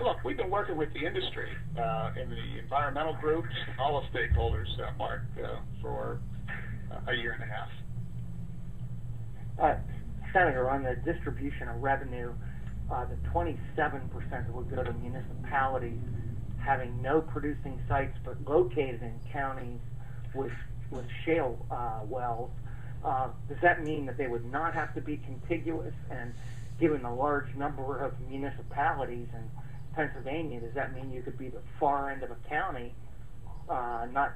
look, we've been working with the industry and the environmental groups, all the stakeholders, Mark, for a year and a half. Senator, on the distribution of revenue, the 27% would go to municipalities having no producing sites but located in counties with shale wells. Does that mean that they would not have to be contiguous? And given the large number of municipalities in Pennsylvania, does that mean you could be the far end of a county, not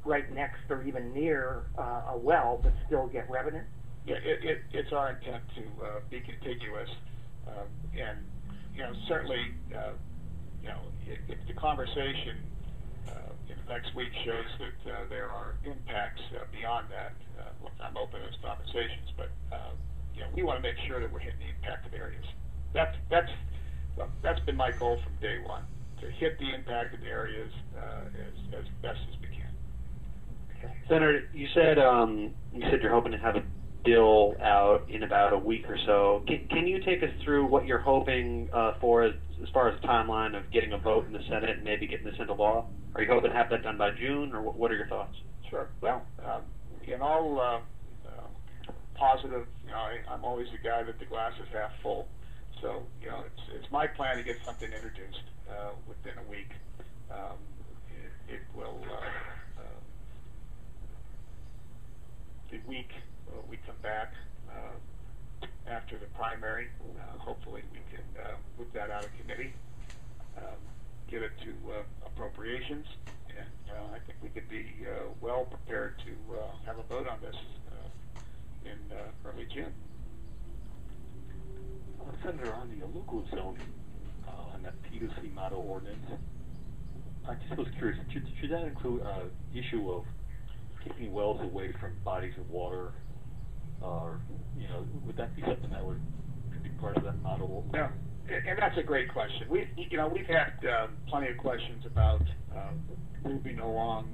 right next or even near a well, but still get revenue? Yeah, it's our intent to be contiguous, and certainly, if the conversation next week shows that there are impacts beyond that, look, I'm open to those conversations, but we want to make sure that we're hitting the impacted areas. That's been my goal from day one, to hit the impacted areas as best as we can. Okay. Senator, you said you're hoping to have a bill out in about a week or so. Can you take us through what you're hoping for as far as the timeline of getting a vote in the Senate and maybe getting this into law? Are you hoping to have that done by June, or what are your thoughts? Sure. Well, in all positive, I'm always the guy that the glass is half full. So, it's my plan to get something introduced within a week. It will, the week we come back after the primary, hopefully we can move that out of committee, get it to appropriations, and I think we could be well prepared to have a vote on this in early June. Senator, on the local zoning, on that PUC model ordinance, I just was curious, should that include issue of keeping wells away from bodies of water, or would that be something that would be part of that model? Yeah, and that's a great question. We've had plenty of questions about moving along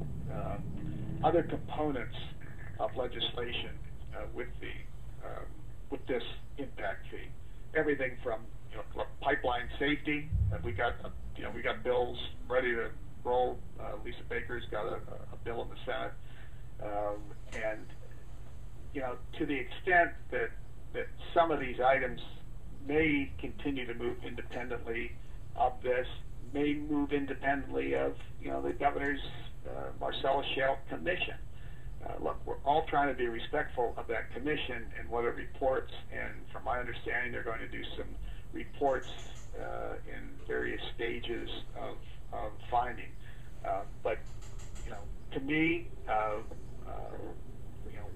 other components of legislation with this impact fee. Everything from pipeline safety. We got bills ready to roll. Lisa Baker's got a bill in the Senate, and to the extent that some of these items may continue to move independently of this, may move independently of the governor's Marcellus Shale Commission. Look, we're all trying to be respectful of that commission and what it reports, and from my understanding, they're going to do some reports in various stages of finding. But to me,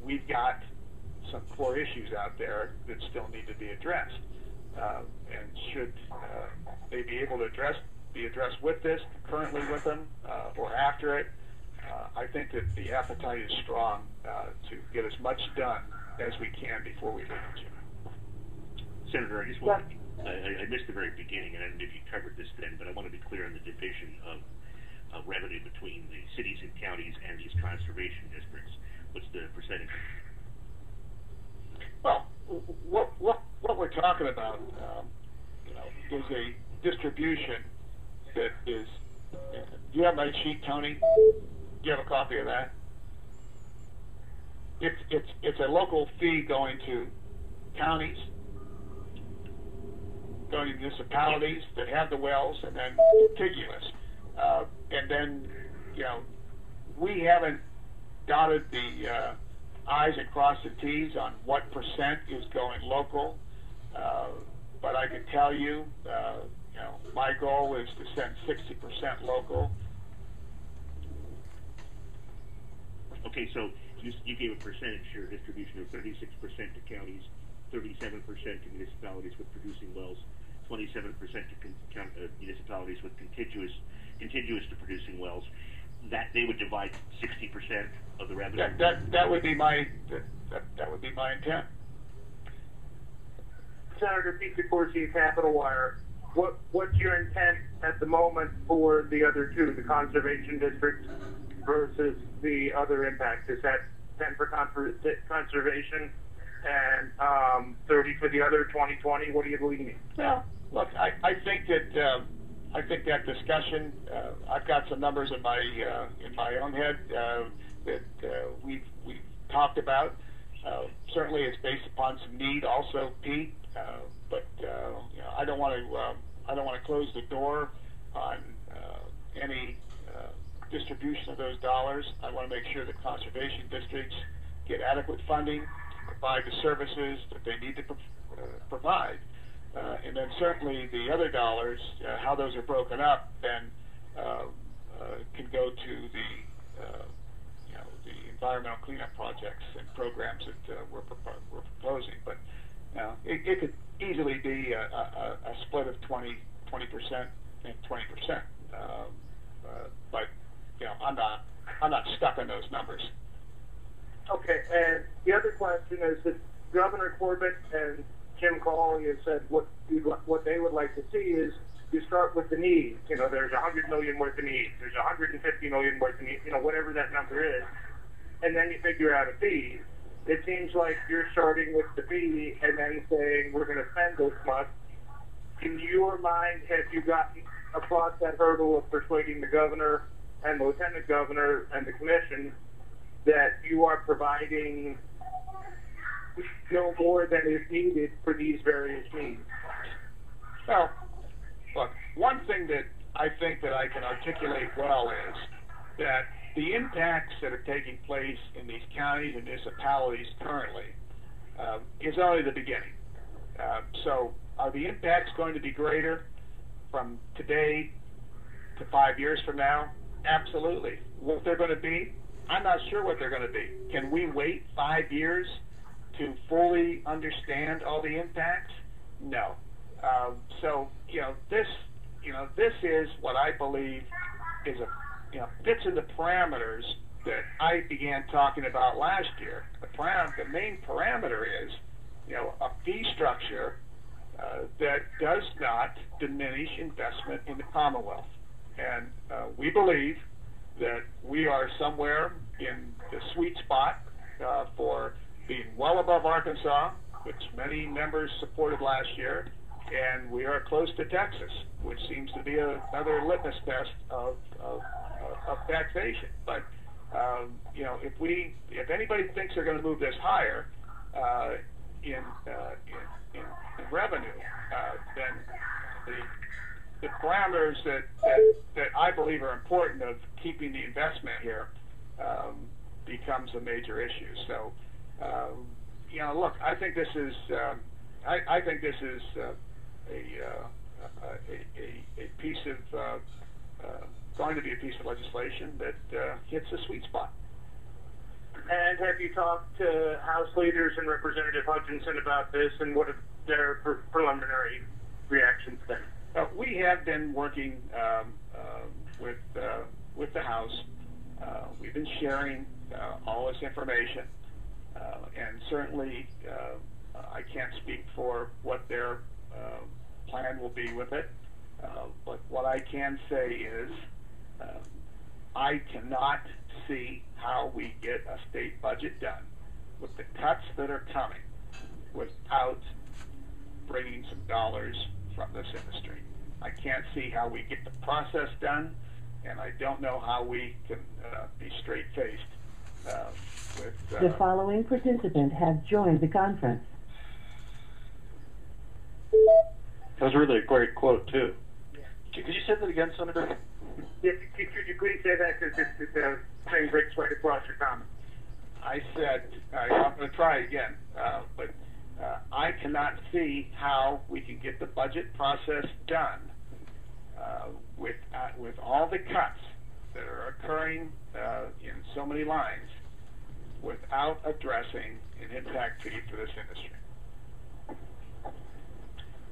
we've got some core issues out there that still need to be addressed, and should they be able to be addressed with this, currently with them, or after it. I think that the appetite is strong to get as much done as we can before we leave in June. Senator, I just want I missed the very beginning, and I don't know if you covered this then, but I want to be clear on the division of revenue between the cities and counties and these conservation districts. What's the percentage? Well, what we're talking about, is a distribution that is. Do you have my sheet, Tony? Do you have a copy of that? It's a local fee going to counties, going to municipalities that have the wells, and then contiguous. And then, we haven't dotted the I's and crossed the T's on what percent is going local. But I can tell you, my goal is to send 60% local. Okay, so you gave a percentage share distribution of 36% to counties, 37% to municipalities with producing wells, 27% to municipalities with contiguous to producing wells. That they would divide 60% of the revenue. That would be my intent. Senator Pete DeCourcy, Capital Wire. What's your intent at the moment for the other two, the conservation districts versus the other impact? Is that 10 for conservation and 30 for the other 2020? What do you believe me? Well, look, I think that I think that discussion, I've got some numbers in my own head that we've talked about. Certainly, it's based upon some need, also, Pete. But I don't want to close the door on any distribution of those dollars. I want to make sure that conservation districts get adequate funding, provide the services that they need to provide. And then certainly the other dollars, how those are broken up, then can go to the environmental cleanup projects and programs that we're proposing. But it could easily be a split of 20% and 20%. But I'm not stuck on those numbers. Okay, and the other question is that Governor Corbett and Jim Cawley have said what they would like to see is you start with the needs. There's $100 million worth of needs. There's $150 million worth of needs. Whatever that number is, and then you figure out a fee. It seems like you're starting with the fee and then saying we're going to spend this much. In your mind, have you gotten across that hurdle of persuading the governor and the lieutenant governor and the commission that you are providing no more than is needed for these various needs? Well, look, one thing that I think that I can articulate well is that the impacts that are taking place in these counties and municipalities currently is only the beginning. So are the impacts going to be greater from today to 5 years from now? Absolutely. What they're going to be, I'm not sure what they're going to be. Can we wait 5 years to fully understand all the impacts? No. So this is what I believe is fits in the parameters that I began talking about last year. The main parameter is a fee structure that does not diminish investment in the Commonwealth. And we believe that we are somewhere in the sweet spot for being well above Arkansas, which many members supported last year, and we are close to Texas, which seems to be another litmus test of taxation. But if anybody thinks they're going to move this higher in revenue, then the parameters that I believe are important of keeping the investment here becomes a major issue. So, look, I think this is a piece of going to be a piece of legislation that hits a sweet spot. And have you talked to House leaders and Representative Hutchinson about this, and what have their preliminary reactions been? We have been working with the House. We've been sharing all this information, and certainly I can't speak for what their plan will be with it. But what I can say is I cannot see how we get a state budget done with the cuts that are coming without bringing some dollars from this industry. I can't see how we get the process done, and I don't know how we can be straight-faced with... The following participant has joined the conference. That was really a great quote, too. Could you say that again, Senator? Could you please say that, because it's saying breaks right across your comment. I said, I'm going to try again, but I cannot see how we can get the budget process done with all the cuts that are occurring in so many lines without addressing an impact fee for this industry.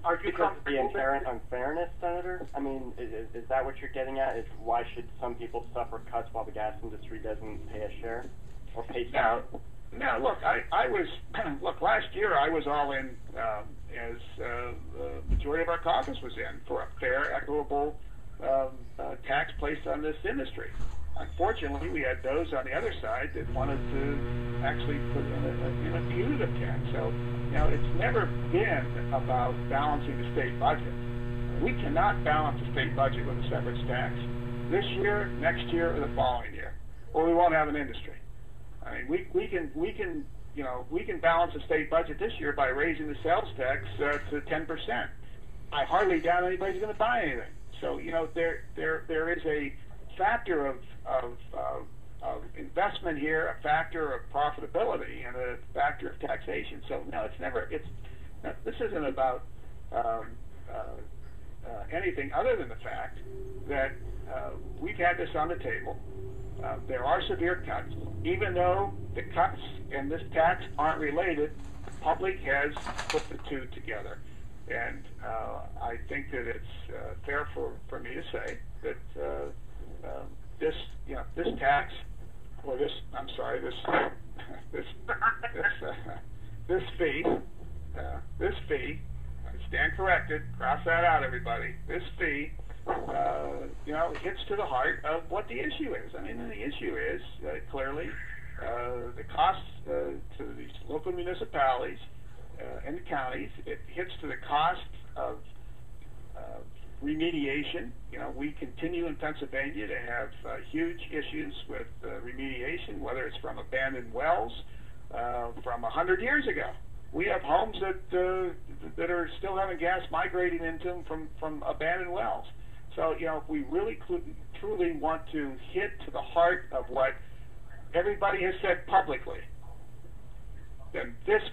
Are you because of the inherent unfairness, Senator? I mean, is that what you're getting at? Is why should some people suffer cuts while the gas industry doesn't pay a share or pay some? No, look, I was look, last year I was all in as the majority of our caucus was in for a fair, equitable tax placed on this industry. Unfortunately, we had those on the other side that wanted to actually put in a punitive tax. So, it's never been about balancing the state budget. we cannot balance the state budget with a severance tax this year, next year, or the following year, or we won't have an industry. I mean, we can balance the state budget this year by raising the sales tax to 10%. I hardly doubt anybody's going to buy anything. So there is a factor of investment here, a factor of profitability, and a factor of taxation. So no, this isn't about anything other than the fact that we've had this on the table. There are severe cuts. Even though the cuts and this tax aren't related, the public has put the two together. And I think that it's fair for me to say that this tax, or this fee, stand corrected, cross that out, everybody. This fee, hits to the heart of what the issue is. I mean, the issue is clearly the costs to these local municipalities and the counties. It hits to the cost of remediation. We continue in Pennsylvania to have huge issues with remediation, whether it's from abandoned wells from 100 years ago. We have homes that are still having gas migrating into them from abandoned wells. So, if we really truly want to hit to the heart of what everybody has said publicly, then this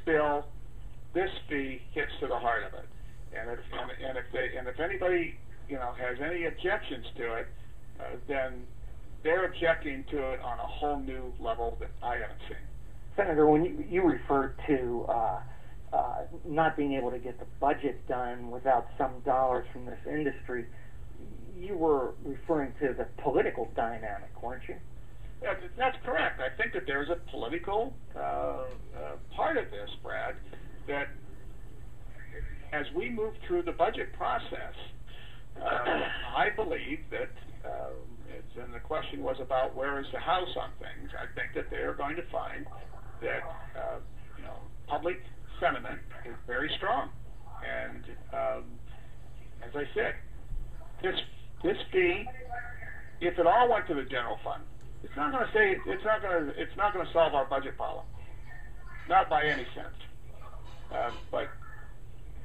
fee hits to the heart of it. And if anybody has any objections to it, then they're objecting to it on a whole new level that I haven't seen. Senator, when you referred to not being able to get the budget done without some dollars from this industry, you were referring to the political dynamic, weren't you? That's correct. I think that there's a political part of this, Brad, that as we move through the budget process, I believe that, and the question was about where is the House on things, I think that they're going to find that public sentiment is very strong. And as I said, this fee, if it all went to the general fund, it's not going to solve our budget problem, not by any sense. But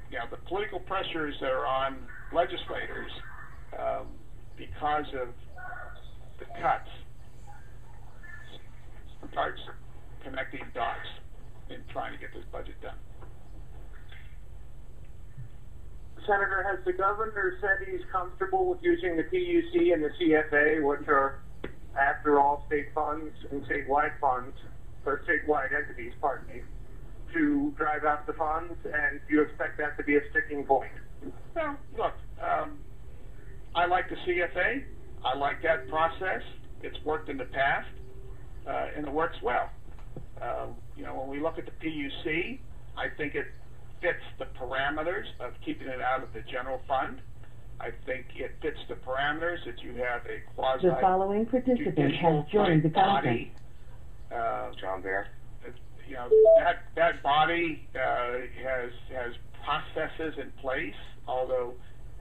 the political pressures that are on legislators because of the cuts starts connecting dots in trying to get this budget done. Senator, has the governor said he's comfortable with using the PUC and the CFA, which are, after all, state funds and statewide funds, or statewide entities, pardon me, to drive out the funds, and do you expect that to be a sticking point? Well, look, I like the CFA. I like that process. It's worked in the past, and it works well. When we look at the PUC, I think it fits the parameters of keeping it out of the general fund. I think it fits the parameters that you have a quasi. The following participant has joined the conference. John Bear. That body has processes in place, although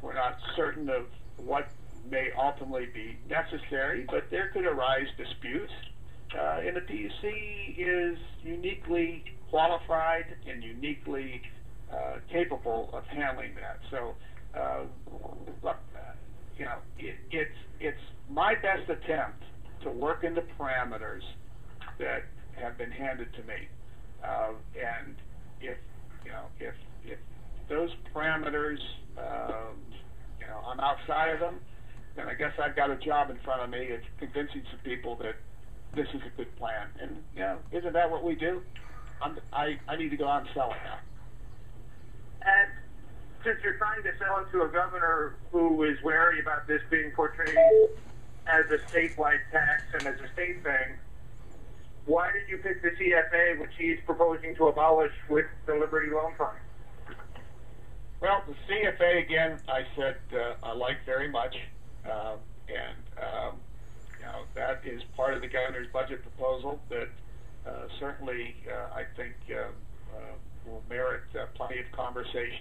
we're not certain of what may ultimately be necessary, but there could arise disputes. And the PUC is uniquely qualified and uniquely capable of handling that. So, look, it's my best attempt to work in the parameters that have been handed to me. And if those parameters, I'm outside of them, then I guess I've got a job in front of me of convincing some people that this is a good plan. And isn't that what we do? I need to go out and sell it now. And since you're trying to sell it to a governor who is wary about this being portrayed as a statewide tax and as a state thing, why did you pick the CFA, which he's proposing to abolish with the Liberty Loan Fund? Well, the CFA, again, I said I like very much, that is part of the governor's budget proposal that certainly I think will merit plenty of conversation.